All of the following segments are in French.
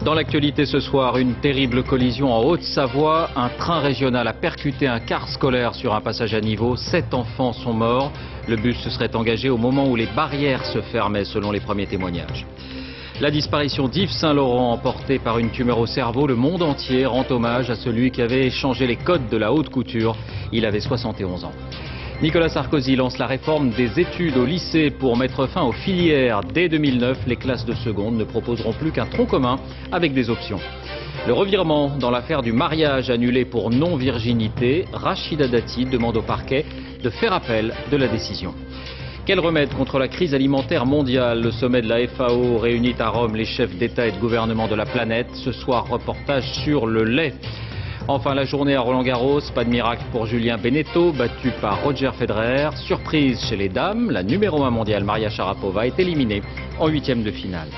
Dans l'actualité ce soir, une terrible collision en Haute-Savoie. Un train régional a percuté un car scolaire sur un passage à niveau. 7 enfants sont morts. Le bus se serait engagé au moment où les barrières se fermaient, selon les premiers témoignages. La disparition d'Yves Saint-Laurent, emporté par une tumeur au cerveau, le monde entier rend hommage à celui qui avait changé les codes de la haute couture. Il avait 71 ans. Nicolas Sarkozy lance la réforme des études au lycée pour mettre fin aux filières. Dès 2009, les classes de seconde ne proposeront plus qu'un tronc commun avec des options. Le revirement dans l'affaire du mariage annulé pour non-virginité. Rachida Dati demande au parquet de faire appel de la décision. Quel remède contre la crise alimentaire mondiale? Le sommet de la FAO réunit à Rome les chefs d'État et de gouvernement de la planète. Ce soir, reportage sur le lait. Enfin, la journée à Roland-Garros, pas de miracle pour Julien Benneteau, battu par Roger Federer. Surprise chez les dames, la numéro 1 mondiale Maria Sharapova est éliminée en 8e de finale.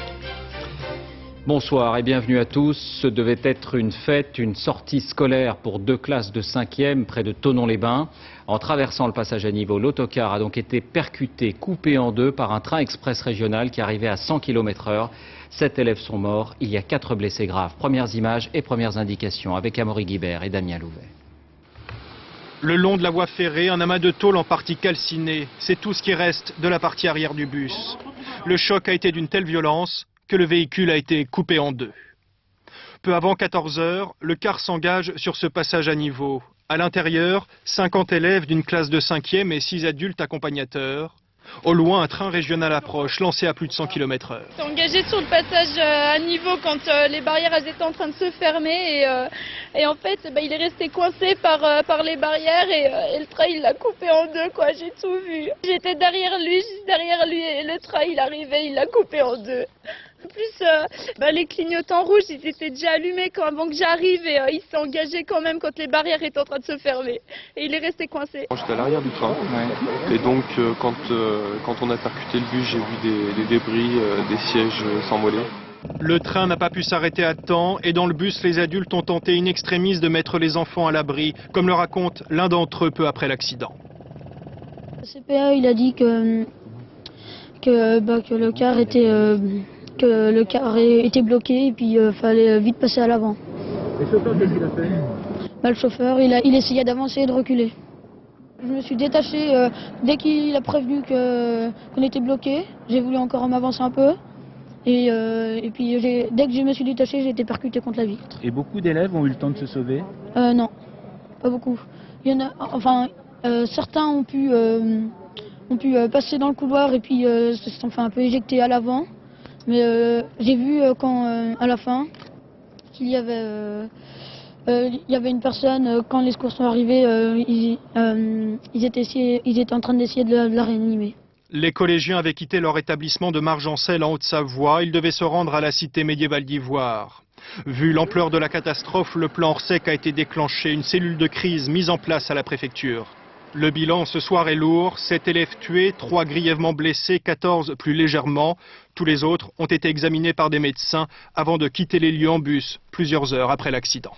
Bonsoir et bienvenue à tous. Ce devait être une fête, une sortie scolaire pour 2 classes de 5e près de Thonon-les-Bains. En traversant le passage à niveau, l'autocar a donc été percuté, coupé en 2 par un train express régional qui arrivait à 100 km/h. 7 élèves sont morts, il y a 4 blessés graves. Premières images et premières indications avec Amaury Guibert et Damien Louvet. Le long de la voie ferrée, un amas de tôle en partie calciné. C'est tout ce qui reste de la partie arrière du bus. Le choc a été d'une telle violence que le véhicule a été coupé en 2. Peu avant 14 h, le car s'engage sur ce passage à niveau. À l'intérieur, 50 élèves d'une classe de 5e et 6 adultes accompagnateurs. Au loin, un train régional approche, lancé à plus de 100 km/h. C'est engagé sur le passage à niveau quand les barrières étaient en train de se fermer et en fait il est resté coincé par les barrières et le train il l'a coupé en 2 quoi, j'ai tout vu. J'étais derrière lui et le train il arrivait, il l'a coupé en 2. En plus, les clignotants rouges, ils étaient déjà allumés avant que j'arrive et il s'est engagé quand même quand les barrières étaient en train de se fermer. Et il est resté coincé. J'étais à l'arrière du train, et donc quand on a percuté le bus, j'ai vu des débris, des sièges s'envoler. Le train n'a pas pu s'arrêter à temps et dans le bus, les adultes ont tenté in extremis de mettre les enfants à l'abri, comme le raconte l'un d'entre eux peu après l'accident. Le CPA, il a dit que le car était... que le car était bloqué et puis fallait vite passer à l'avant. Et le chauffeur, qu'est-ce qu'il a fait? Le chauffeur, il essayait d'avancer et de reculer. Je me suis détaché dès qu'il a prévenu qu'on était bloqué. J'ai voulu encore m'avancer un peu. Et puis dès que je me suis détaché, j'ai été percuté contre la vitre. Et beaucoup d'élèves ont eu le temps de se sauver? Non, pas beaucoup. Il y en a, certains ont pu passer dans le couloir et puis se sont fait un peu éjecter à l'avant. Mais j'ai vu à la fin qu'il y avait une personne, quand les secours sont arrivés, ils étaient en train d'essayer de la réanimer. Les collégiens avaient quitté leur établissement de Margencel en Haute-Savoie. Ils devaient se rendre à la cité médiévale d'Ivoire. Vu l'ampleur de la catastrophe, le plan Orsec a été déclenché, une cellule de crise mise en place à la préfecture. Le bilan ce soir est lourd, 7 élèves tués, 3 grièvement blessés, 14 plus légèrement. Tous les autres ont été examinés par des médecins avant de quitter les lieux en bus, plusieurs heures après l'accident.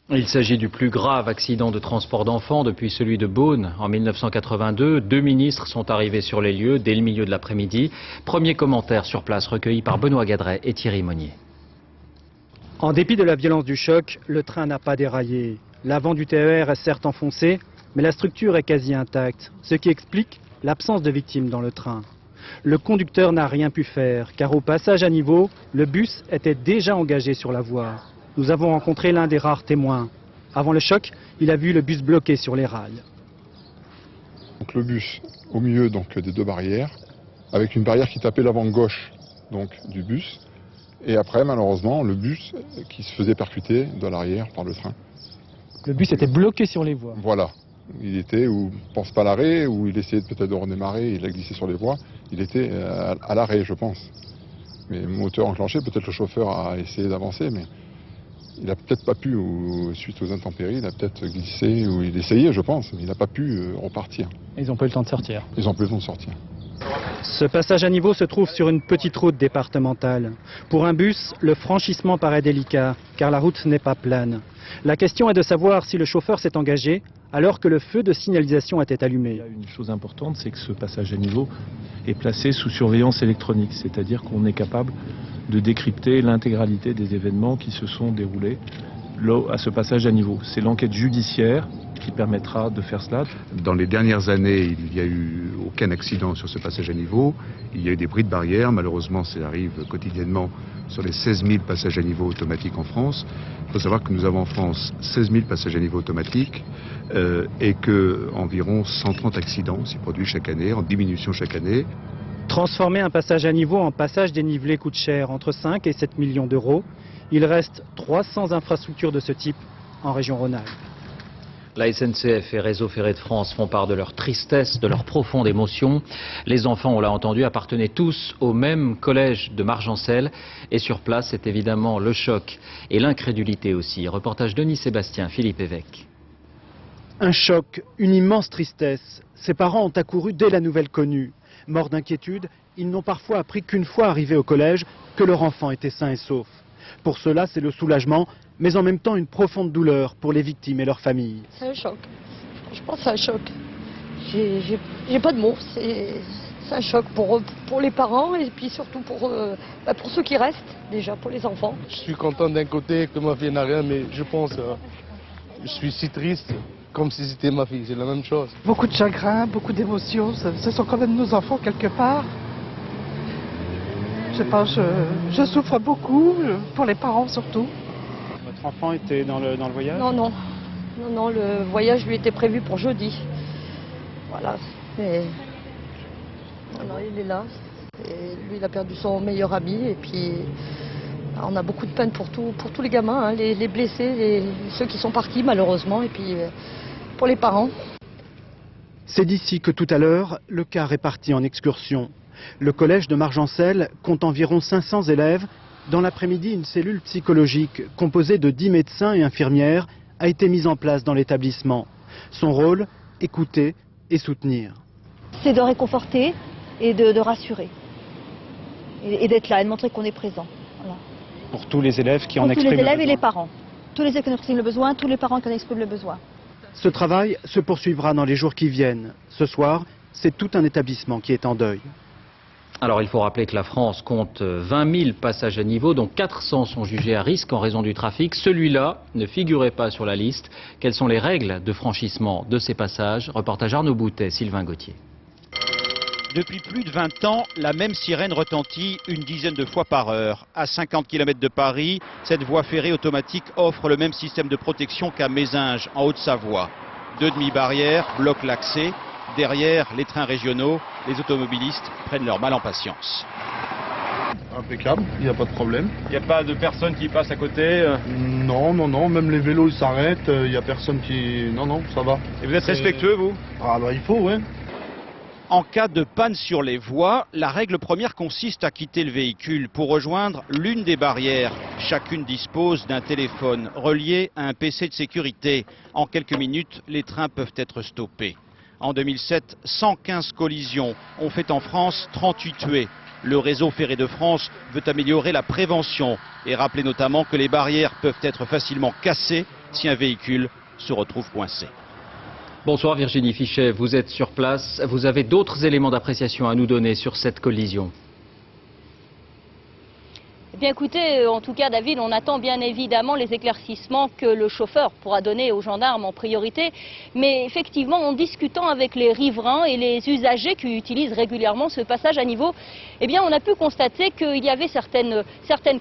Il s'agit du plus grave accident de transport d'enfants depuis celui de Beaune en 1982. 2 ministres sont arrivés sur les lieux dès le milieu de l'après-midi. Premier commentaire sur place recueilli par Benoît Gadret et Thierry Monnier. En dépit de la violence du choc, le train n'a pas déraillé. L'avant du TER est certes enfoncé, mais la structure est quasi intacte, ce qui explique l'absence de victimes dans le train. Le conducteur n'a rien pu faire, car au passage à niveau, le bus était déjà engagé sur la voie. Nous avons rencontré l'un des rares témoins. Avant le choc, il a vu le bus bloqué sur les rails. Donc le bus au milieu des 2 barrières, avec une barrière qui tapait l'avant gauche du bus, et après malheureusement le bus qui se faisait percuter de l'arrière par le train. Le bus était bloqué sur les voies. Voilà. Il était, ou pense pas à l'arrêt, ou il essayait peut-être de redémarrer, il a glissé sur les voies. Il était à l'arrêt, je pense. Mais moteur enclenché, peut-être le chauffeur a essayé d'avancer, mais il n'a peut-être pas pu, ou suite aux intempéries, il a peut-être glissé, ou il essayait, je pense, mais il n'a pas pu repartir. Ils n'ont pas eu le temps de sortir. Ils n'ont pas eu le temps de sortir. Ce passage à niveau se trouve sur une petite route départementale. Pour un bus, le franchissement paraît délicat, car la route n'est pas plane. La question est de savoir si le chauffeur s'est engagé alors que le feu de signalisation était allumé. Il y a une chose importante, c'est que ce passage à niveau est placé sous surveillance électronique, c'est-à-dire qu'on est capable de décrypter l'intégralité des événements qui se sont déroulés à ce passage à niveau. C'est l'enquête judiciaire qui permettra de faire cela. Dans les dernières années, il n'y a eu aucun accident sur ce passage à niveau. Il y a eu des bris de barrière. Malheureusement, ça arrive quotidiennement sur les 16 000 passages à niveau automatiques en France. Il faut savoir que nous avons en France 16 000 passages à niveau automatiques et qu'environ 130 accidents s'y produisent chaque année, en diminution chaque année. Transformer un passage à niveau en passage dénivelé coûte cher, entre 5 et 7 millions d'euros. Il reste 300 infrastructures de ce type en région Rhône-Alpes. La SNCF et Réseau Ferré de France font part de leur tristesse, de leur profonde émotion. Les enfants, on l'a entendu, appartenaient tous au même collège de Margencel. Et sur place, c'est évidemment le choc et l'incrédulité aussi. Reportage Denis Sébastien, Philippe Évêque. Un choc, une immense tristesse. Ses parents ont accouru dès la nouvelle connue. Morts d'inquiétude, ils n'ont parfois appris qu'une fois arrivés au collège que leur enfant était sain et sauf. Pour cela, c'est le soulagement, mais en même temps une profonde douleur pour les victimes et leurs familles. C'est un choc. Franchement, c'est un choc. J'ai pas de mots. C'est un choc pour les parents et puis surtout pour ceux qui restent, déjà, pour les enfants. Je suis content d'un côté que ma fille n'a rien, mais je pense je suis si triste, comme si c'était ma fille. C'est la même chose. Beaucoup de chagrin, beaucoup d'émotions. Ce sont quand même nos enfants quelque part. Je sais pas, je souffre beaucoup, pour les parents surtout. Votre enfant était dans le voyage? Non, le voyage lui était prévu pour jeudi. Voilà, mais non, il est là. Et lui, il a perdu son meilleur ami et puis on a beaucoup de peine pour tous les gamins, hein, les blessés, ceux qui sont partis malheureusement et puis pour les parents. C'est d'ici que tout à l'heure, le car est parti en excursion. Le collège de Margencel compte environ 500 élèves. Dans l'après-midi, une cellule psychologique composée de 10 médecins et infirmières a été mise en place dans l'établissement. Son rôle, écouter et soutenir. C'est de réconforter et de rassurer. Et d'être là et de montrer qu'on est présent. Voilà. Pour tous les élèves qui en expriment le besoin. Tous les élèves et les parents. Tous les élèves qui en expriment le besoin, tous les parents qui en expriment le besoin. Ce travail se poursuivra dans les jours qui viennent. Ce soir, c'est tout un établissement qui est en deuil. Alors il faut rappeler que la France compte 20 000 passages à niveau, dont 400 sont jugés à risque en raison du trafic. Celui-là ne figurait pas sur la liste. Quelles sont les règles de franchissement de ces passages? Reportage Arnaud Boutet, Sylvain Gauthier. Depuis plus de 20 ans, la même sirène retentit une dizaine de fois par heure. À 50 km de Paris, cette voie ferrée automatique offre le même système de protection qu'à Mézinges, en Haute-Savoie. 2 demi-barrières bloquent l'accès. Derrière les trains régionaux, les automobilistes prennent leur mal en patience. Impeccable, il n'y a pas de problème. Il n'y a pas de personne qui passe à côté? Non, même les vélos ils s'arrêtent, il n'y a personne qui... Non, ça va. Et vous êtes respectueux, vous? Ah bah il faut, ouais. En cas de panne sur les voies, la règle première consiste à quitter le véhicule pour rejoindre l'une des barrières. Chacune dispose d'un téléphone relié à un PC de sécurité. En quelques minutes, les trains peuvent être stoppés. En 2007, 115 collisions ont fait en France 38 tués. Le réseau ferré de France veut améliorer la prévention et rappeler notamment que les barrières peuvent être facilement cassées si un véhicule se retrouve coincé. Bonsoir Virginie Fichet, vous êtes sur place. Vous avez d'autres éléments d'appréciation à nous donner sur cette collision? Eh bien écoutez, en tout cas David, on attend bien évidemment les éclaircissements que le chauffeur pourra donner aux gendarmes en priorité. Mais effectivement, en discutant avec les riverains et les usagers qui utilisent régulièrement ce passage à niveau, eh bien on a pu constater qu'il y avait certaines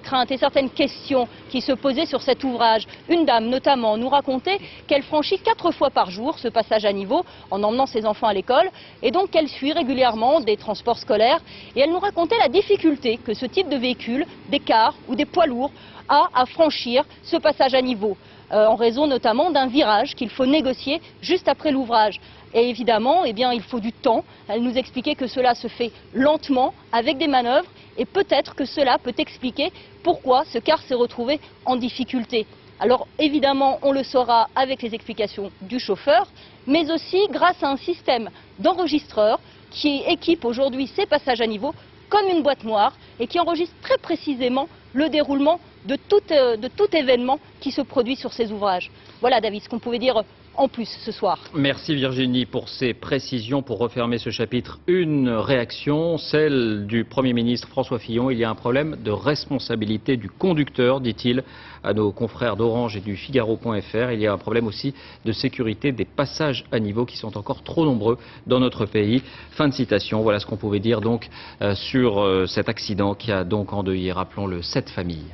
craintes et certaines questions qui se posaient sur cet ouvrage. Une dame notamment nous racontait qu'elle franchit 4 fois par jour ce passage à niveau en emmenant ses enfants à l'école et donc qu'elle suit régulièrement des transports scolaires et elle nous racontait la difficulté que ce type de véhicule, des cars ou des poids lourds, a à franchir ce passage à niveau, en raison notamment d'un virage qu'il faut négocier juste après l'ouvrage. Et évidemment, eh bien, il faut du temps. Elle nous expliquait que cela se fait lentement, avec des manœuvres, et peut-être que cela peut expliquer pourquoi ce car s'est retrouvé en difficulté. Alors évidemment, on le saura avec les explications du chauffeur, mais aussi grâce à un système d'enregistreur qui équipe aujourd'hui ces passages à niveau comme une boîte noire et qui enregistre très précisément le déroulement de tout événement qui se produit sur ces ouvrages. Voilà David, ce qu'on pouvait dire en plus ce soir. Merci Virginie pour ces précisions. Pour refermer ce chapitre, une réaction, celle du Premier ministre François Fillon. Il y a un problème de responsabilité du conducteur, dit-il à nos confrères d'Orange et du Figaro.fr. Il y a un problème aussi de sécurité des passages à niveau qui sont encore trop nombreux dans notre pays. Fin de citation. Voilà ce qu'on pouvait dire donc sur cet accident qui a donc endeuillé, rappelons-le, 7 familles.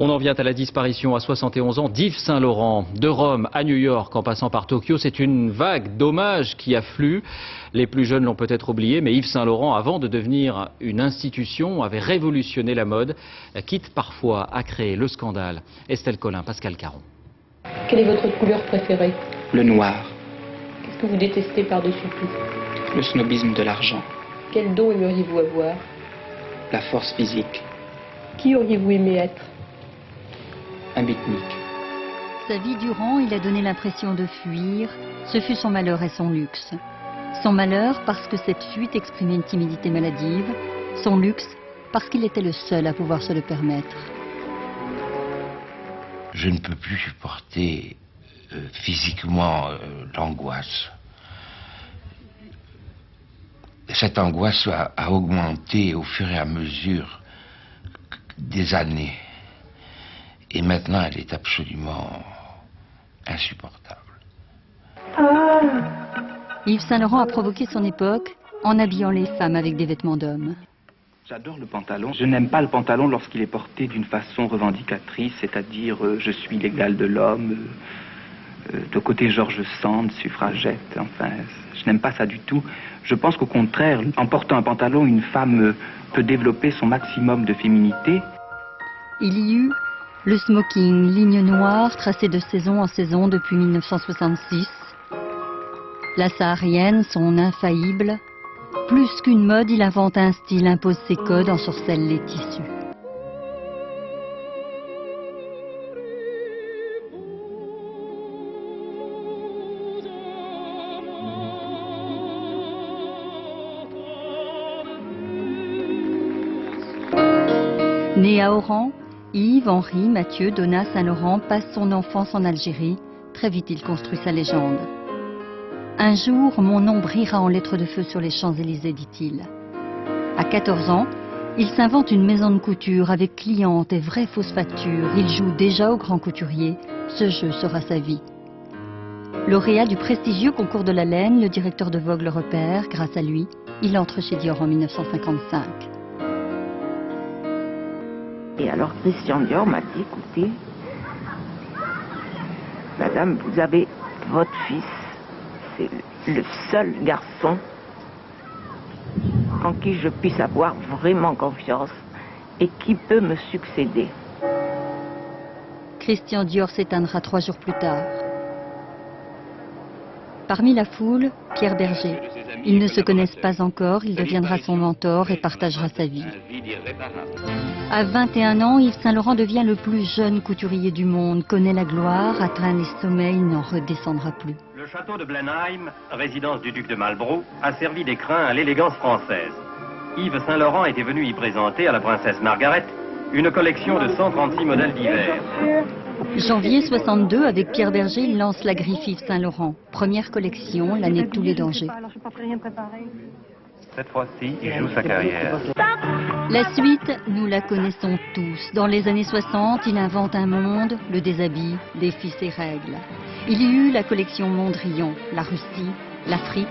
On en vient à la disparition à 71 ans d'Yves Saint-Laurent. De Rome à New York en passant par Tokyo, c'est une vague d'hommages qui afflue. Les plus jeunes l'ont peut-être oublié, mais Yves Saint-Laurent, avant de devenir une institution, avait révolutionné la mode, quitte parfois à créer le scandale. Estelle Collin, Pascal Caron. Quelle est votre couleur préférée? Le noir. Qu'est-ce que vous détestez par-dessus tout? Le snobisme de l'argent. Quel don aimeriez-vous avoir? La force physique. Qui auriez-vous aimé être? Un beatnik. Sa vie durant, il a donné l'impression de fuir. Ce fut son malheur et son luxe. Son malheur parce que cette fuite exprimait une timidité maladive. Son luxe parce qu'il était le seul à pouvoir se le permettre. Je ne peux plus supporter physiquement l'angoisse. Cette angoisse a augmenté au fur et à mesure des années. Et maintenant, elle est absolument insupportable. Yves Saint-Laurent a provoqué son époque en habillant les femmes avec des vêtements d'hommes. J'adore le pantalon. Je n'aime pas le pantalon lorsqu'il est porté d'une façon revendicatrice, c'est-à-dire je suis l'égal de l'homme, de côté George Sand, suffragette, enfin, je n'aime pas ça du tout. Je pense qu'au contraire, en portant un pantalon, une femme peut développer son maximum de féminité. Il y eut le smoking, ligne noire tracée de saison en saison depuis 1966. La saharienne, son infaillible. Plus qu'une mode, il invente un style, impose ses codes, en sorcelle les tissus. Né à Oran, Yves, Henri, Mathieu, Donna, Saint-Laurent passe son enfance en Algérie. Très vite, il construit sa légende. Un jour, mon nom brillera en lettres de feu sur les Champs-Élysées, dit-il. À 14 ans, il s'invente une maison de couture avec clientes et vraies fausses factures. Il joue déjà au grand couturier. Ce jeu sera sa vie. Lauréat du prestigieux concours de la laine, le directeur de Vogue le repère. Grâce à lui, il entre chez Dior en 1955. Et alors Christian Dior m'a dit, écoutez, madame, vous avez votre fils, c'est le seul garçon en qui je puisse avoir vraiment confiance et qui peut me succéder. Christian Dior s'éteindra 3 jours plus tard. Parmi la foule, Pierre Berger. Ils ne se connaissent pas encore, il deviendra son mentor et partagera sa vie. À 21 ans, Yves Saint-Laurent devient le plus jeune couturier du monde, connaît la gloire, atteint les sommets, il n'en redescendra plus. Le château de Blenheim, résidence du duc de Marlborough, a servi d'écrin à l'élégance française. Yves Saint-Laurent était venu y présenter à la princesse Margaret une collection de 136 modèles divers. Janvier 62, avec Pierre Berger, il lance la griffe Yves Saint-Laurent. Première collection, l'année de tous les dangers. Cette fois-ci, il joue sa carrière. La suite, nous la connaissons tous. Dans les années 60, il invente un monde, le déshabille, défie ses règles. Il y eut la collection Mondrian, la Russie, l'Afrique,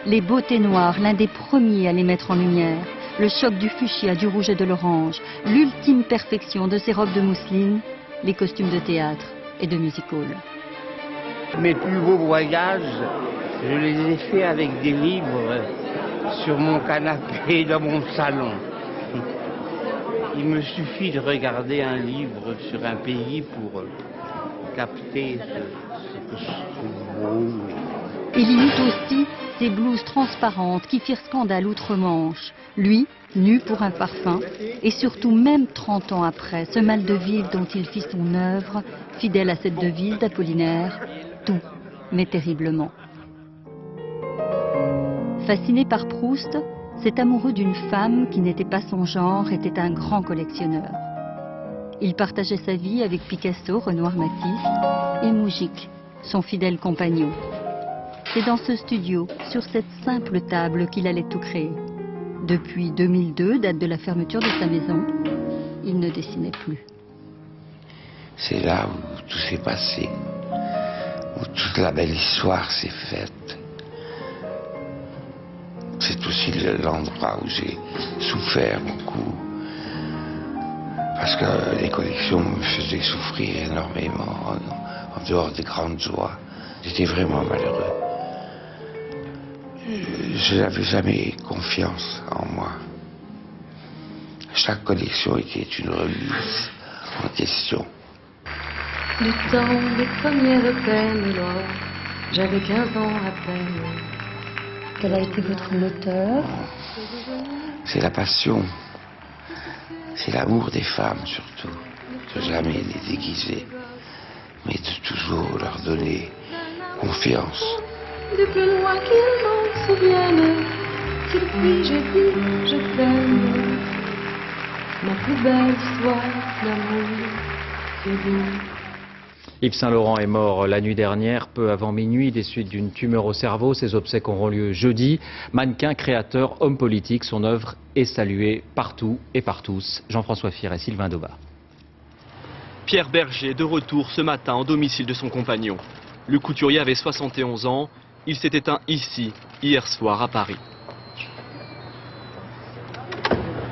les beautés noires, l'un des premiers à les mettre en lumière, le choc du fuchsia, du rouge et de l'orange, l'ultime perfection de ses robes de mousseline, les costumes de théâtre et de music-hall. Mes plus beaux voyages, je les ai faits avec des livres sur mon canapé dans mon salon. Il me suffit de regarder un livre sur un pays pour capter ce que je trouve beau. Il y eut aussi ces blouses transparentes qui firent scandale outre-Manche. Lui, nu pour un parfum, et surtout même 30 ans après, ce mal de vivre dont il fit son œuvre, fidèle à cette devise d'Apollinaire, tout, mais terriblement. Fasciné par Proust, cet amoureux d'une femme qui n'était pas son genre était un grand collectionneur. Il partageait sa vie avec Picasso, Renoir, Matisse et Mougik, son fidèle compagnon. C'est dans ce studio, sur cette simple table, qu'il allait tout créer. Depuis 2002, date de la fermeture de sa maison, il ne dessinait plus. C'est là où tout s'est passé, où toute la belle histoire s'est faite. C'est aussi l'endroit où j'ai souffert beaucoup, parce que les collections me faisaient souffrir énormément, en dehors des grandes joies. J'étais vraiment malheureux. Je n'avais jamais confiance en moi. Chaque collection était une remise en question. Du temps des premières peines noires, j'avais 15 ans à peine. Quel a été votre moteur? C'est la passion. C'est l'amour des femmes surtout. De jamais les déguiser, mais de toujours leur donner confiance. Du plus loin qu'ils m'en souviennent, si depuis j'ai dit je t'aime, ma plus belle histoire d'amour, c'est vous. Yves Saint-Laurent est mort la nuit dernière, peu avant minuit, des suites d'une tumeur au cerveau. Ses obsèques auront lieu jeudi. Mannequin, créateur, homme politique, son œuvre est saluée partout et par tous. Jean-François Fier et Sylvain Dauba. Pierre Berger, de retour ce matin au domicile de son compagnon. Le couturier avait 71 ans. Il s'est éteint ici, hier soir à Paris.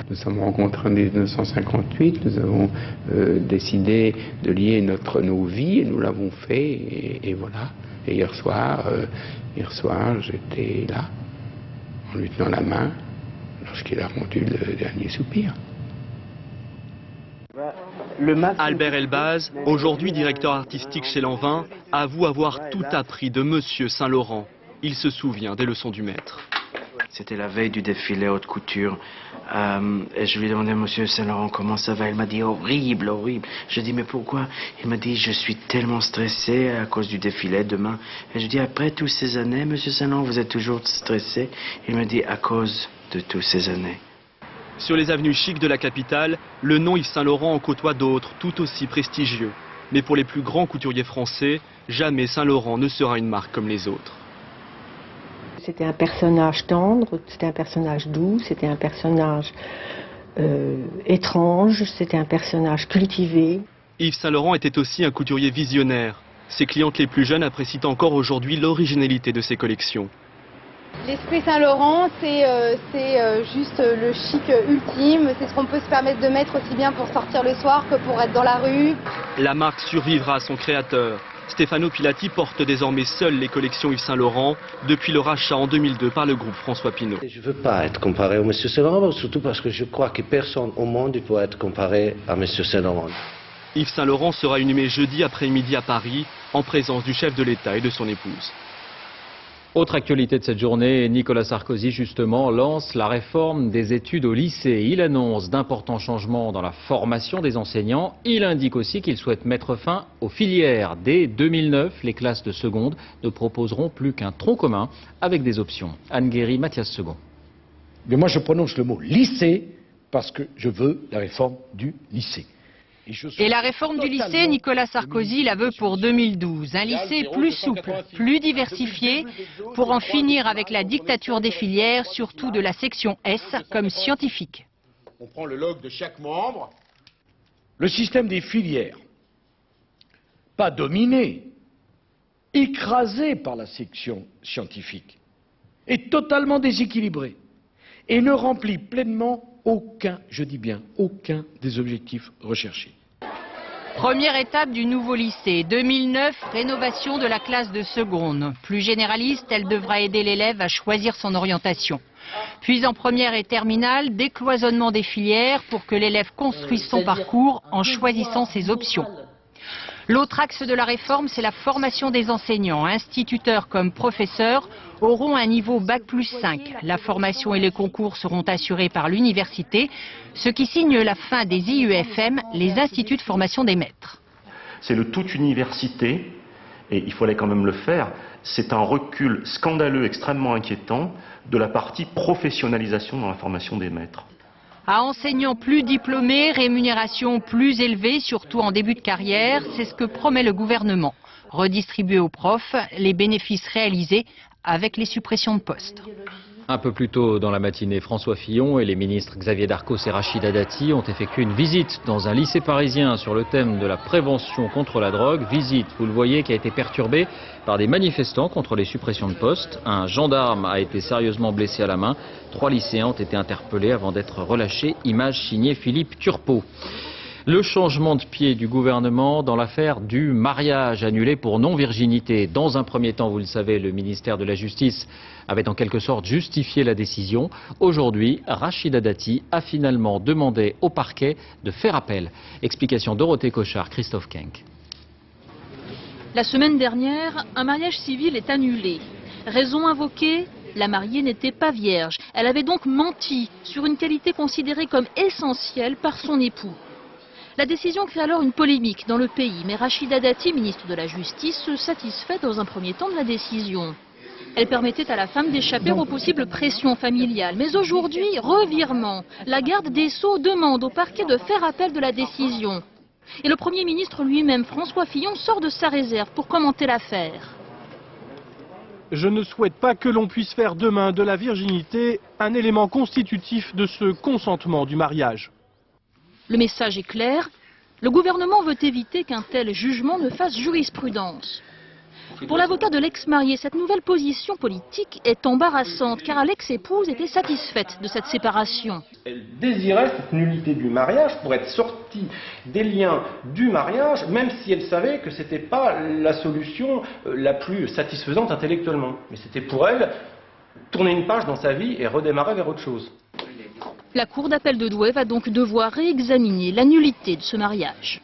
Nous sommes rencontrés en 1958, nous avons décidé de lier nos vies et nous l'avons fait et voilà. Et hier soir j'étais là, en lui tenant la main, lorsqu'il a rendu le dernier soupir. Albert Elbaz, aujourd'hui directeur artistique chez Lanvin, avoue avoir tout appris de Monsieur Saint-Laurent. Il se souvient des leçons du maître. C'était la veille du défilé haute couture. Et je lui ai demandé à Monsieur Saint-Laurent comment ça va. Il m'a dit horrible, horrible. Je dis mais pourquoi? Il m'a dit je suis tellement stressé à cause du défilé demain. Et je dis après toutes ces années, Monsieur Saint-Laurent, vous êtes toujours stressé? Il m'a dit à cause de toutes ces années. Sur les avenues chics de la capitale, le nom Yves Saint-Laurent en côtoie d'autres tout aussi prestigieux. Mais pour les plus grands couturiers français, jamais Saint-Laurent ne sera une marque comme les autres. C'était un personnage tendre, c'était un personnage doux, c'était un personnage étrange, c'était un personnage cultivé. Yves Saint-Laurent était aussi un couturier visionnaire. Ses clientes les plus jeunes apprécient encore aujourd'hui l'originalité de ses collections. L'esprit Saint-Laurent, c'est juste le chic ultime, c'est ce qu'on peut se permettre de mettre aussi bien pour sortir le soir que pour être dans la rue. La marque survivra à son créateur. Stefano Pilati porte désormais seul les collections Yves Saint-Laurent depuis le rachat en 2002 par le groupe François Pinault. Je ne veux pas être comparé au Monsieur Saint-Laurent, surtout parce que je crois que personne au monde ne peut être comparé à Monsieur Saint-Laurent. Yves Saint-Laurent sera inhumé jeudi après-midi à Paris en présence du chef de l'État et de son épouse. Autre actualité de cette journée, Nicolas Sarkozy justement lance la réforme des études au lycée. Il annonce d'importants changements dans la formation des enseignants. Il indique aussi qu'il souhaite mettre fin aux filières. Dès 2009, les classes de seconde ne proposeront plus qu'un tronc commun avec des options. Anne Guéry, Mathias Second. Mais moi je prononce le mot lycée parce que je veux la réforme du lycée. Et la réforme du lycée, Nicolas Sarkozy la veut pour 2012. Un lycée plus souple, plus diversifié, pour en finir avec la dictature des filières, surtout de la section S, comme scientifique. On prend le log de chaque membre. Le système des filières, pas dominé, écrasé par la section scientifique, est totalement déséquilibré et ne remplit pleinement aucun, je dis bien, aucun des objectifs recherchés. Première étape du nouveau lycée. 2009, rénovation de la classe de seconde. Plus généraliste, elle devra aider l'élève à choisir son orientation. Puis en première et terminale, décloisonnement des filières pour que l'élève construise son parcours en choisissant ses options. L'autre axe de la réforme, c'est la formation des enseignants. Instituteurs comme professeurs auront un niveau Bac+5. La formation et les concours seront assurés par l'université, ce qui signe la fin des IUFM, les instituts de formation des maîtres. C'est le toute université, et il fallait quand même le faire. C'est un recul scandaleux, extrêmement inquiétant, de la partie professionnalisation dans la formation des maîtres. À enseignants plus diplômés, rémunération plus élevée, surtout en début de carrière, c'est ce que promet le gouvernement. Redistribuer aux profs les bénéfices réalisés avec les suppressions de postes. Un peu plus tôt dans la matinée, François Fillon et les ministres Xavier Darcos et Rachida Dati ont effectué une visite dans un lycée parisien sur le thème de la prévention contre la drogue. Visite, vous le voyez, qui a été perturbée par des manifestants contre les suppressions de postes. Un gendarme a été sérieusement blessé à la main. 3 lycéens ont été interpellés avant d'être relâchés. Image signée Philippe Turpot. Le changement de pied du gouvernement dans l'affaire du mariage annulé pour non-virginité. Dans un premier temps, vous le savez, le ministère de la Justice avait en quelque sorte justifié la décision. Aujourd'hui, Rachida Dati a finalement demandé au parquet de faire appel. Explication Dorothée Cochard, Christophe Kenck. La semaine dernière, un mariage civil est annulé. Raison invoquée, la mariée n'était pas vierge. Elle avait donc menti sur une qualité considérée comme essentielle par son époux. La décision crée alors une polémique dans le pays, mais Rachida Dati, ministre de la Justice, se satisfait dans un premier temps de la décision. Elle permettait à la femme d'échapper aux possibles pressions familiales. Mais aujourd'hui, revirement. La garde des Sceaux demande au parquet de faire appel de la décision. Et le Premier ministre lui-même, François Fillon, sort de sa réserve pour commenter l'affaire. Je ne souhaite pas que l'on puisse faire demain de la virginité un élément constitutif de ce consentement du mariage. Le message est clair, le gouvernement veut éviter qu'un tel jugement ne fasse jurisprudence. Pour l'avocat de l'ex-marié, cette nouvelle position politique est embarrassante car l'ex-épouse était satisfaite de cette séparation. Elle désirait cette nullité du mariage pour être sortie des liens du mariage, même si elle savait que ce n'était pas la solution la plus satisfaisante intellectuellement. Mais c'était pour elle tourner une page dans sa vie et redémarrer vers autre chose. La cour d'appel de Douai va donc devoir réexaminer la nullité de ce mariage.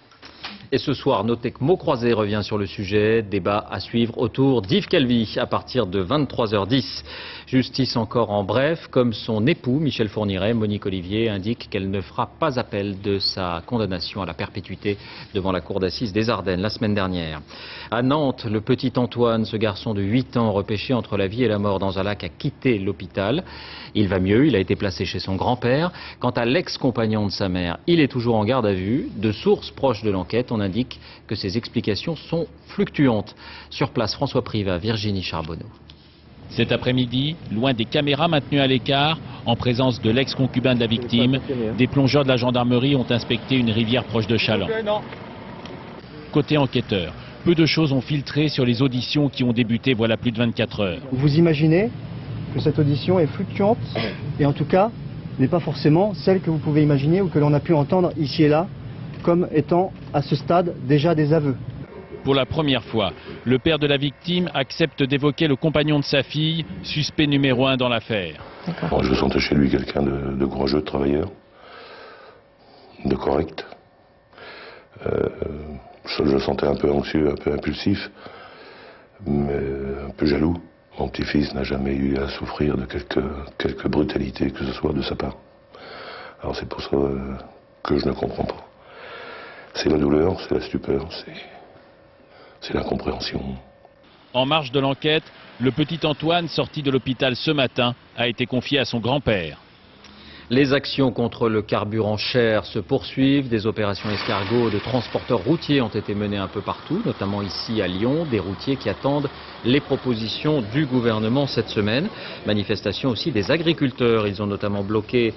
Et ce soir, notez que Mots Croisés revient sur le sujet. Débat à suivre autour d'Yves Calvi à partir de 23h10. Justice encore en bref, comme son époux Michel Fourniret, Monique Olivier indique qu'elle ne fera pas appel de sa condamnation à la perpétuité devant la cour d'assises des Ardennes la semaine dernière. À Nantes, le petit Antoine, ce garçon de 8 ans repêché entre la vie et la mort dans un lac, a quitté l'hôpital. Il va mieux, il a été placé chez son grand-père. Quant à l'ex-compagnon de sa mère, il est toujours en garde à vue. De sources proches de l'enquête, on indique que ses explications sont fluctuantes. Sur place, François Privat, Virginie Charbonneau. Cet après-midi, loin des caméras maintenues à l'écart, en présence de l'ex-concubin de la victime, des plongeurs de la gendarmerie ont inspecté une rivière proche de Chaland. Côté enquêteur, peu de choses ont filtré sur les auditions qui ont débuté voilà plus de 24 heures. Vous imaginez que cette audition est fluctuante et en tout cas n'est pas forcément celle que vous pouvez imaginer ou que l'on a pu entendre ici et là comme étant à ce stade déjà des aveux. Pour la première fois, le père de la victime accepte d'évoquer le compagnon de sa fille, suspect numéro 1 dans l'affaire. Bon, je sentais chez lui quelqu'un de courageux, de travailleur, de correct. Je le sentais un peu anxieux, un peu impulsif, mais un peu jaloux. Mon petit-fils n'a jamais eu à souffrir de quelque brutalité que ce soit de sa part. Alors c'est pour ça que je ne comprends pas. C'est la douleur, c'est la stupeur, c'est l'incompréhension. En marge de l'enquête, le petit Antoine, sorti de l'hôpital ce matin, a été confié à son grand-père. Les actions contre le carburant cher se poursuivent. Des opérations escargots de transporteurs routiers ont été menées un peu partout, notamment ici à Lyon. Des routiers qui attendent les propositions du gouvernement cette semaine. Manifestation aussi des agriculteurs. Ils ont notamment bloqué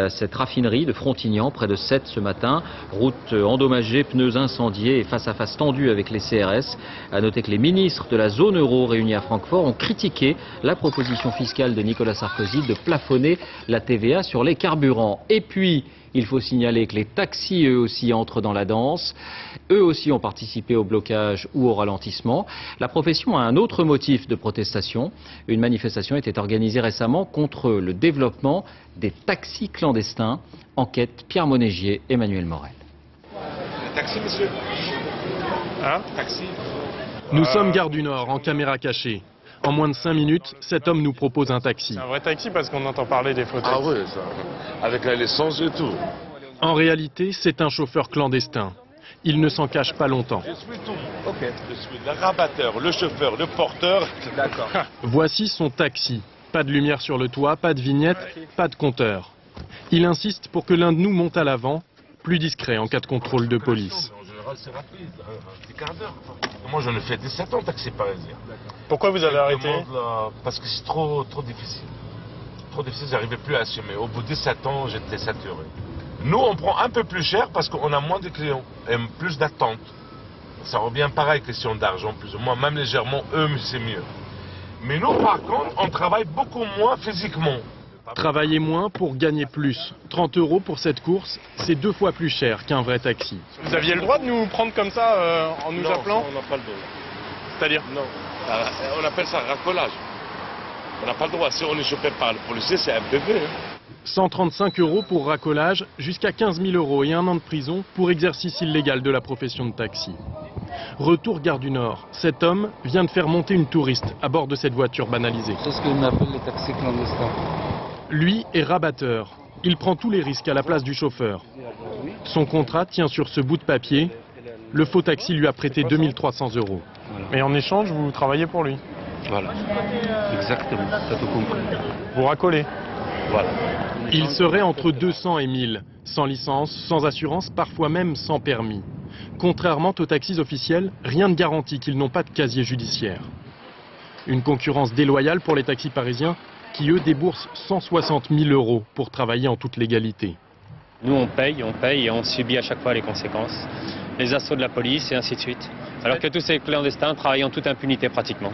cette raffinerie de Frontignan, près de Sète ce matin. Route endommagée, pneus incendiés et face-à-face tendu avec les CRS. À noter que les ministres de la zone euro réunis à Francfort ont critiqué la proposition fiscale de Nicolas Sarkozy de plafonner la TVA sur les carburants. Et puis, il faut signaler que les taxis, eux aussi, entrent dans la danse. Eux aussi ont participé au blocage ou au ralentissement. La profession a un autre motif de protestation. Une manifestation était organisée récemment contre le développement des taxis clandestins. Enquête Pierre Monégier, Emmanuel Morel. Taxi, monsieur. Hein? Taxi. Nous sommes gare du Nord, en caméra cachée. En moins de 5 minutes, cet homme nous propose un taxi. C'est un vrai taxi parce qu'on entend parler des faux taxis. Ah oui, ça, avec la licence et tout. En réalité, c'est un chauffeur clandestin. Il ne s'en cache pas longtemps. Je suis tout. Ok. Je suis le rabatteur, le chauffeur, le porteur. D'accord. Voici son taxi. Pas de lumière sur le toit, pas de vignette, pas de compteur. Il insiste pour que l'un de nous monte à l'avant, plus discret en cas de contrôle de police. En général, c'est rapide, un petit quart d'heure. Moi, j'en ai fait 17 ans taxi parisien. Pourquoi vous avez arrêté? Parce que c'est trop difficile. Trop difficile, j'arrivais plus à assumer. Au bout de 17 ans, j'étais saturé. Nous, on prend un peu plus cher parce qu'on a moins de clients et plus d'attentes. Ça revient pareil, question d'argent, plus ou moins, même légèrement, eux, c'est mieux. Mais nous, par contre, on travaille beaucoup moins physiquement. Travailler moins pour gagner plus. 30 € pour cette course, c'est 2 fois plus cher qu'un vrai taxi. Vous aviez le droit de nous prendre comme ça en nous appelant? Non, on n'a pas le droit. C'est-à-dire? Non. On appelle ça racolage. On n'a pas le droit. Si on est chopé par le policier, c'est un bébé. 135 € pour racolage, jusqu'à 15 000 € et 1 an de prison pour exercice illégal de la profession de taxi. Retour Gare du Nord. Cet homme vient de faire monter une touriste à bord de cette voiture banalisée. C'est ce qu'on appelle les taxis clandestins. Lui est rabatteur. Il prend tous les risques à la place du chauffeur. Son contrat tient sur ce bout de papier. Le faux taxi lui a prêté 2 300 €. Voilà. Et en échange, vous travaillez pour lui? Voilà, exactement, t'as tout compris. Vous racolez? Voilà. Il serait entre 200 et 1000, sans licence, sans assurance, parfois même sans permis. Contrairement aux taxis officiels, rien ne garantit qu'ils n'ont pas de casier judiciaire. Une concurrence déloyale pour les taxis parisiens qui, eux, déboursent 160 000 € pour travailler en toute légalité. Nous, on paye et on subit à chaque fois les conséquences, les assauts de la police et ainsi de suite. Alors que tous ces clandestins travaillent en toute impunité pratiquement.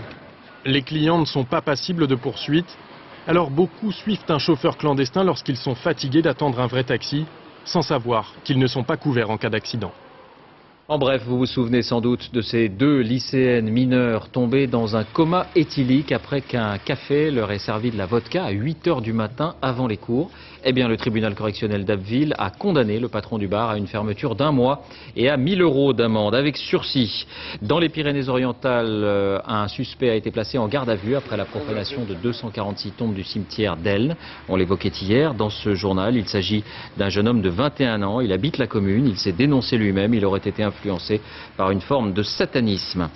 Les clients ne sont pas passibles de poursuites, alors beaucoup suivent un chauffeur clandestin lorsqu'ils sont fatigués d'attendre un vrai taxi, sans savoir qu'ils ne sont pas couverts en cas d'accident. En bref, vous vous souvenez sans doute de ces 2 lycéennes mineures tombées dans un coma éthylique après qu'un café leur ait servi de la vodka à 8 h du matin avant les cours. Eh bien, le tribunal correctionnel d'Abbeville a condamné le patron du bar à une fermeture d'1 mois et à 1 000 € d'amende avec sursis. Dans les Pyrénées-Orientales, un suspect a été placé en garde à vue après la profanation de 246 tombes du cimetière d'Elne. On l'évoquait hier dans ce journal. Il s'agit d'un jeune homme de 21 ans. Il habite la commune. Il s'est dénoncé lui-même. Il aurait été influencé par une forme de satanisme.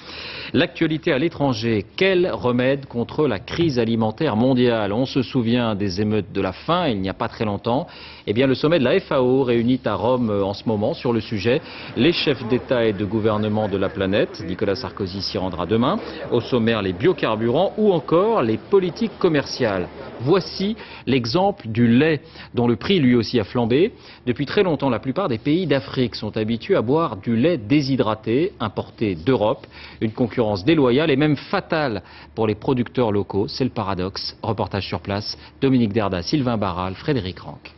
L'actualité à l'étranger. Quel remède contre la crise alimentaire mondiale? On se souvient des émeutes de la faim, il n'y a pas très longtemps. Eh bien, le sommet de la FAO réunit à Rome en ce moment sur le sujet les chefs d'État et de gouvernement de la planète. Nicolas Sarkozy s'y rendra demain. Au sommaire, les biocarburants ou encore les politiques commerciales. Voici l'exemple du lait, dont le prix lui aussi a flambé. Depuis très longtemps, la plupart des pays d'Afrique sont habitués à boire du lait déshydraté, importé d'Europe. Une concurrence déloyale et même fatale pour les producteurs locaux. C'est le paradoxe. Reportage sur place, Dominique Derda, Sylvain Barral, Frédéric Ranck.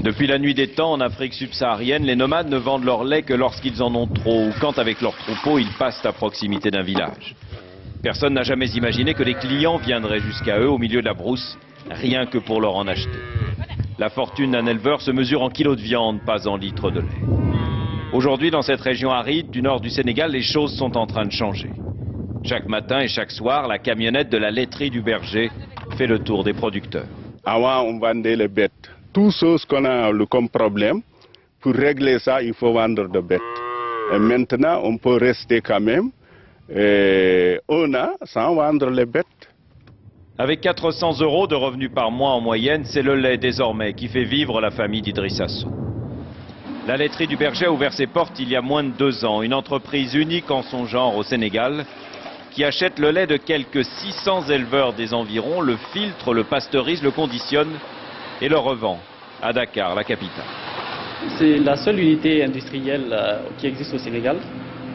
Depuis la nuit des temps, en Afrique subsaharienne, les nomades ne vendent leur lait que lorsqu'ils en ont trop ou quand avec leurs troupeaux, ils passent à proximité d'un village. Personne n'a jamais imaginé que les clients viendraient jusqu'à eux au milieu de la brousse, rien que pour leur en acheter. La fortune d'un éleveur se mesure en kilos de viande, pas en litres de lait. Aujourd'hui, dans cette région aride du nord du Sénégal, les choses sont en train de changer. Chaque matin et chaque soir, la camionnette de la laiterie du berger fait le tour des producteurs. Avant, on vendait les bêtes. Tout ce qu'on a comme problème, pour régler ça, il faut vendre des bêtes. Et maintenant, on peut rester quand même, on a sans vendre les bêtes. Avec 400 € de revenus par mois en moyenne, c'est le lait désormais qui fait vivre la famille d'Idrissa Sow. La laiterie du berger a ouvert ses portes il y a moins de 2 ans, une entreprise unique en son genre au Sénégal, qui achète le lait de quelques 600 éleveurs des environs, le filtre, le pasteurise, le conditionne et le revend à Dakar, la capitale. C'est la seule unité industrielle qui existe au Sénégal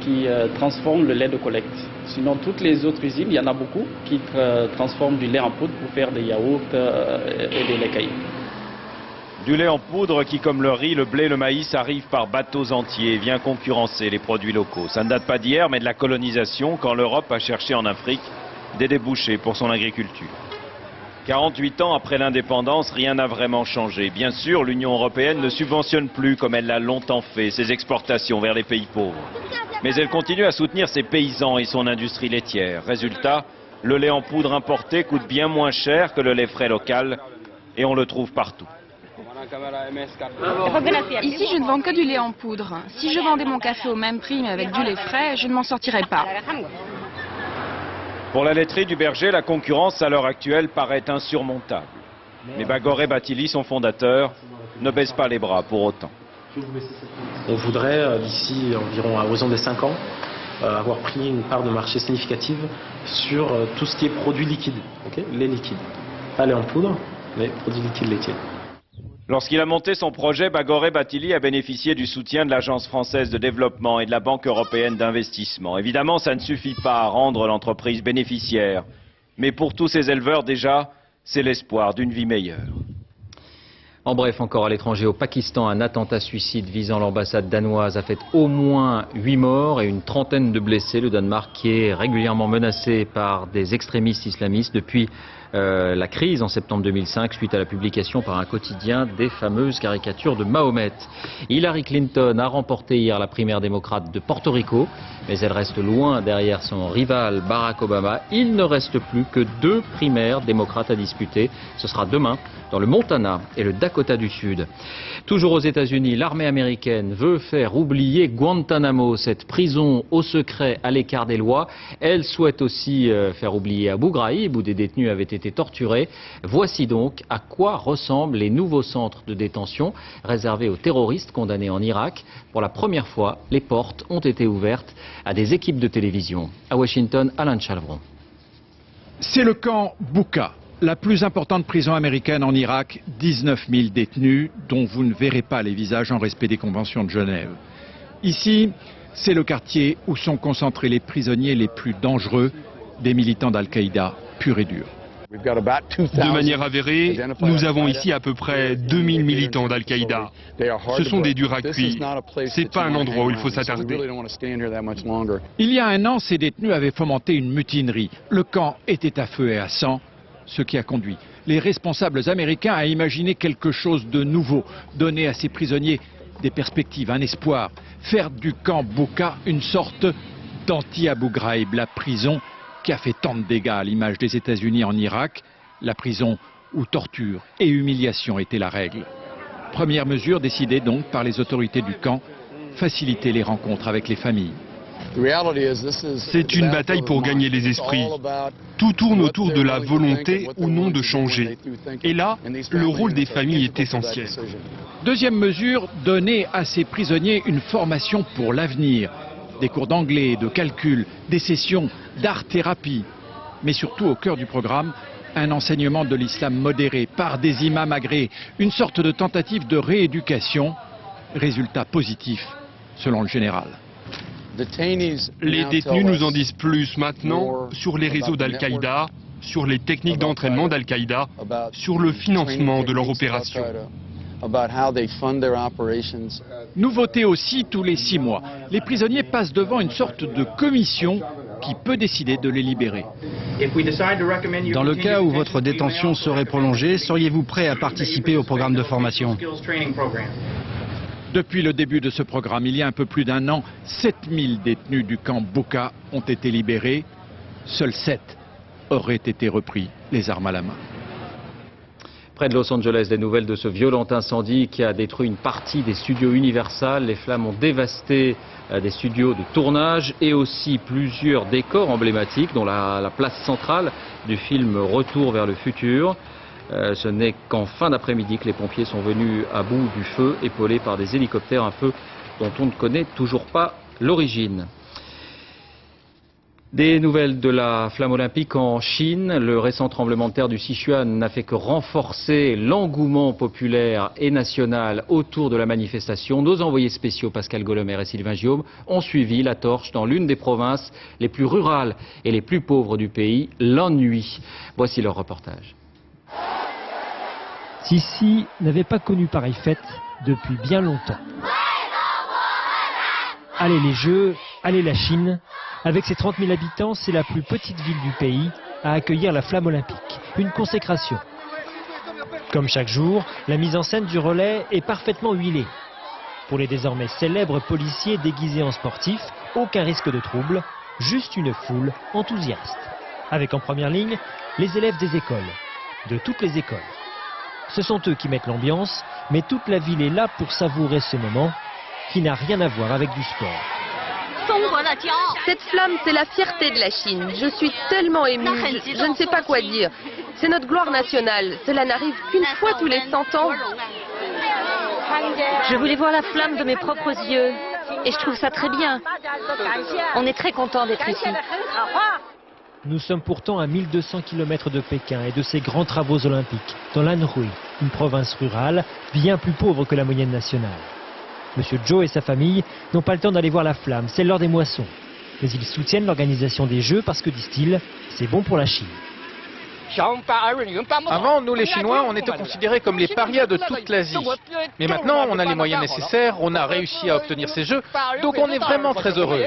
qui transforme le lait de collecte. Sinon, toutes les autres usines, il y en a beaucoup, qui transforment du lait en poudre pour faire des yaourts et des laits caillés. Du lait en poudre qui, comme le riz, le blé, le maïs, arrive par bateaux entiers et vient concurrencer les produits locaux. Ça ne date pas d'hier, mais de la colonisation, quand l'Europe a cherché en Afrique des débouchés pour son agriculture. 48 ans après l'indépendance, rien n'a vraiment changé. Bien sûr, l'Union européenne ne subventionne plus, comme elle l'a longtemps fait, ses exportations vers les pays pauvres. Mais elle continue à soutenir ses paysans et son industrie laitière. Résultat, le lait en poudre importé coûte bien moins cher que le lait frais local et on le trouve partout. Ici, je ne vends que du lait en poudre. Si je vendais mon café au même prix mais avec du lait frais, je ne m'en sortirais pas. Pour la laiterie du berger, la concurrence à l'heure actuelle paraît insurmontable. Mais Bagoré Batili, son fondateur, ne baisse pas les bras pour autant. On voudrait, d'ici environ à l'horizon des 5 ans, avoir pris une part de marché significative sur tout ce qui est produits liquides, les liquides. Pas lait en poudre, mais produits liquides laitiers. Lorsqu'il a monté son projet, Bagoré Batili a bénéficié du soutien de l'Agence française de développement et de la Banque européenne d'investissement. Évidemment, ça ne suffit pas à rendre l'entreprise bénéficiaire. Mais pour tous ces éleveurs, déjà, c'est l'espoir d'une vie meilleure. En bref, encore à l'étranger, au Pakistan, un attentat suicide visant l'ambassade danoise a fait au moins 8 morts et une trentaine de blessés. Le Danemark qui est régulièrement menacé par des extrémistes islamistes depuis la crise en septembre 2005 suite à la publication par un quotidien des fameuses caricatures de Mahomet. Hillary Clinton a remporté hier la primaire démocrate de Porto Rico, mais elle reste loin derrière son rival Barack Obama. Il ne reste plus que 2 primaires démocrates à disputer. Ce sera demain dans le Montana et le Dakota du Sud. Toujours aux États-Unis, l'armée américaine veut faire oublier Guantanamo, cette prison au secret à l'écart des lois. Elle souhaite aussi faire oublier Abu Ghraib, où des détenus avaient été torturés. Voici donc à quoi ressemblent les nouveaux centres de détention réservés aux terroristes condamnés en Irak. Pour la première fois, les portes ont été ouvertes à des équipes de télévision. À Washington, Alain Chalvron. C'est le camp Bouka, la plus importante prison américaine en Irak, 19 000 détenus dont vous ne verrez pas les visages en respect des conventions de Genève. Ici, c'est le quartier où sont concentrés les prisonniers les plus dangereux, des militants d'Al-Qaïda purs et durs. De manière avérée, nous avons ici à peu près 2000 militants d'Al-Qaïda. Ce sont des durs à cuire. C'est pas un endroit où il faut s'attarder. Il y a un an, ces détenus avaient fomenté une mutinerie. Le camp était à feu et à sang, ce qui a conduit les responsables américains à imaginer quelque chose de nouveau, donner à ces prisonniers des perspectives, un espoir, faire du camp Bouka une sorte d'anti-Abu Ghraib, la prison qui a fait tant de dégâts à l'image des États-Unis en Irak, la prison où torture et humiliation étaient la règle. Première mesure décidée donc par les autorités du camp, faciliter les rencontres avec les familles. C'est une bataille pour gagner les esprits. Tout tourne autour de la volonté ou non de changer. Et là, le rôle des familles est essentiel. Deuxième mesure, donner à ces prisonniers une formation pour l'avenir. Des cours d'anglais, de calcul, des sessions d'art-thérapie. Mais surtout au cœur du programme, un enseignement de l'islam modéré par des imams agréés. Une sorte de tentative de rééducation. Résultat positif, selon le général. Les détenus nous en disent plus maintenant sur les réseaux d'Al-Qaïda, sur les techniques d'entraînement d'Al-Qaïda, sur le financement de leur opération. Nouveauté aussi, tous les 6 mois, les prisonniers passent devant une sorte de commission qui peut décider de les libérer. Dans le cas où votre détention serait prolongée, seriez-vous prêt à participer au programme de formation ? Depuis le début de ce programme, il y a un peu plus d'un an, 7000 détenus du camp Bouka ont été libérés. Seuls 7 auraient été repris, les armes à la main. Près de Los Angeles, des nouvelles de ce violent incendie qui a détruit une partie des studios Universal. Les flammes ont dévasté des studios de tournage et aussi plusieurs décors emblématiques, dont la place centrale du film Retour vers le futur. Ce n'est qu'en fin d'après-midi que les pompiers sont venus à bout du feu, épaulés par des hélicoptères, un feu dont on ne connaît toujours pas l'origine. Des nouvelles de la flamme olympique en Chine. Le récent tremblement de terre du Sichuan n'a fait que renforcer l'engouement populaire et national autour de la manifestation. Nos envoyés spéciaux Pascal Golomer et Sylvain Giaume ont suivi la torche dans l'une des provinces les plus rurales et les plus pauvres du pays, l'Anhui. Voici leur reportage. Sissi n'avait pas connu pareille fête depuis bien longtemps. Allez les Jeux, allez la Chine. Avec ses 30 000 habitants, c'est la plus petite ville du pays à accueillir la flamme olympique. Une consécration. Comme chaque jour, la mise en scène du relais est parfaitement huilée. Pour les désormais célèbres policiers déguisés en sportifs, aucun risque de trouble, juste une foule enthousiaste. Avec en première ligne les élèves des écoles, de toutes les écoles. Ce sont eux qui mettent l'ambiance, mais toute la ville est là pour savourer ce moment qui n'a rien à voir avec du sport. Cette flamme, c'est la fierté de la Chine. Je suis tellement émue, je ne sais pas quoi dire. C'est notre gloire nationale. Cela n'arrive qu'une fois tous les 100 ans. Je voulais voir la flamme de mes propres yeux. Et je trouve ça très bien. On est très content d'être ici. Nous sommes pourtant à 1200 km de Pékin et de ses grands travaux olympiques, dans l'Anhui, une province rurale bien plus pauvre que la moyenne nationale. Monsieur Zhou et sa famille n'ont pas le temps d'aller voir la flamme, c'est l'heure des moissons. Mais ils soutiennent l'organisation des Jeux parce que, disent-ils, c'est bon pour la Chine. Avant, nous les Chinois, on était considérés comme les parias de toute l'Asie. Mais maintenant, on a les moyens nécessaires, on a réussi à obtenir ces Jeux, donc on est vraiment très heureux.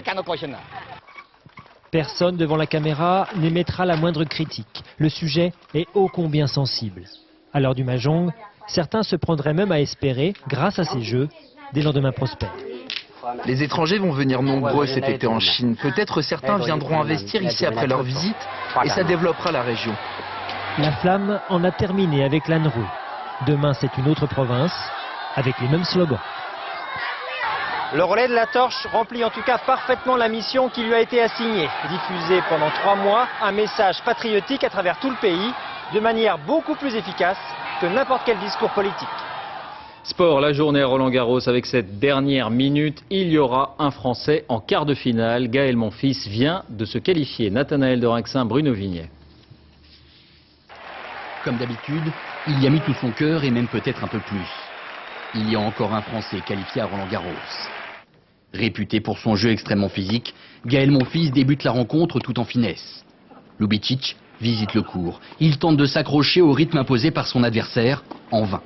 Personne devant la caméra n'émettra la moindre critique. Le sujet est ô combien sensible. À l'heure du Mahjong, certains se prendraient même à espérer, grâce à ces Jeux, des lendemains prospères. Les étrangers vont venir nombreux cet été en Chine. Peut-être certains viendront investir ici après leur visite et ça développera la région. La flamme en a terminé avec l'Anhui. Demain, c'est une autre province, avec les mêmes slogans. Le relais de la torche remplit en tout cas parfaitement la mission qui lui a été assignée. Diffuser pendant 3 mois un message patriotique à travers tout le pays, de manière beaucoup plus efficace que n'importe quel discours politique. Sport, la journée à Roland-Garros avec cette dernière minute. Il y aura un Français en quart de finale. Gaël Monfils vient de se qualifier. Nathanaël de Rinxin, Bruno Vignet. Comme d'habitude, il y a mis tout son cœur et même peut-être un peu plus. Il y a encore un Français qualifié à Roland-Garros. Réputé pour son jeu extrêmement physique, Gaël Monfils débute la rencontre tout en finesse. Ljubicic visite le court. Il tente de s'accrocher au rythme imposé par son adversaire, en vain.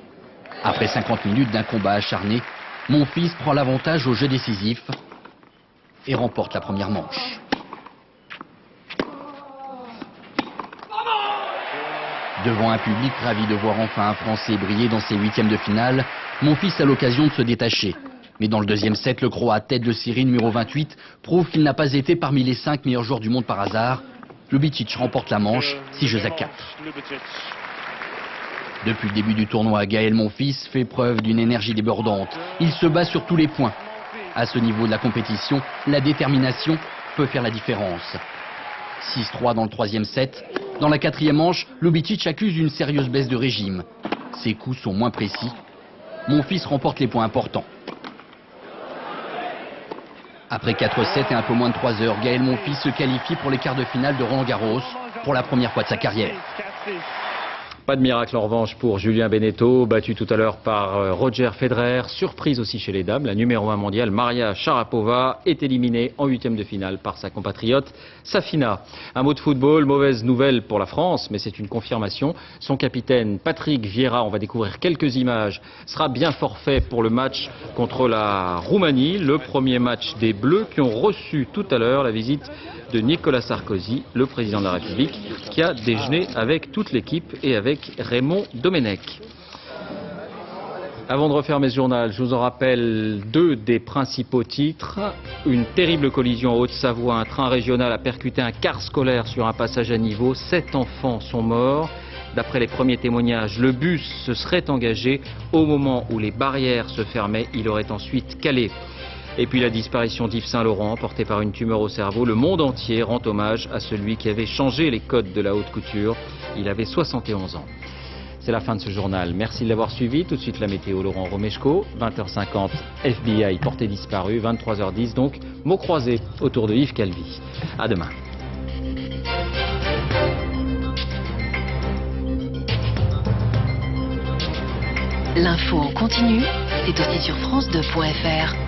Après 50 minutes d'un combat acharné, Monfils prend l'avantage au jeu décisif et remporte la première manche. Devant un public ravi de voir enfin un Français briller dans ses huitièmes de finale, Monfils a l'occasion de se détacher. Mais dans le deuxième set, le Croate tête de série numéro 28 prouve qu'il n'a pas été parmi les 5 meilleurs joueurs du monde par hasard. Ljubicic remporte la manche, 6 jeux à 4. Depuis le début du tournoi, Gaël Monfils fait preuve d'une énergie débordante. Il se bat sur tous les points. À ce niveau de la compétition, la détermination peut faire la différence. 6-3 dans le troisième set. Dans la quatrième manche, Ljubicic accuse une sérieuse baisse de régime. Ses coups sont moins précis. Monfils remporte les points importants. Après 4-7 et un peu moins de 3 heures, Gaël Monfils se qualifie pour les quarts de finale de Roland-Garros pour la première fois de sa carrière. Pas de miracle en revanche pour Julien Benneteau, battu tout à l'heure par Roger Federer. Surprise aussi chez les dames, la numéro 1 mondiale Maria Sharapova est éliminée en huitième de finale par sa compatriote Safina. Un mot de football, mauvaise nouvelle pour la France, mais c'est une confirmation. Son capitaine Patrick Vieira, on va découvrir quelques images, sera bien forfait pour le match contre la Roumanie, le premier match des Bleus qui ont reçu tout à l'heure la visite de Nicolas Sarkozy, le président de la République, qui a déjeuné avec toute l'équipe et avec Raymond Domenech. Avant de refermer ce journal, je vous en rappelle 2 des principaux titres. Une terrible collision en Haute-Savoie. Un train régional a percuté un car scolaire sur un passage à niveau. 7 enfants sont morts. D'après les premiers témoignages, le bus se serait engagé au moment où les barrières se fermaient. Il aurait ensuite calé. Et puis la disparition d'Yves Saint-Laurent, porté par une tumeur au cerveau. Le monde entier rend hommage à celui qui avait changé les codes de la haute couture. Il avait 71 ans. C'est la fin de ce journal. Merci de l'avoir suivi. Tout de suite la météo, Laurent Romeshko. 20h50, FBI porté disparu. 23h10 donc, mots croisés autour de Yves Calvi. À demain. L'info en continu, c'est aussi sur France2.fr.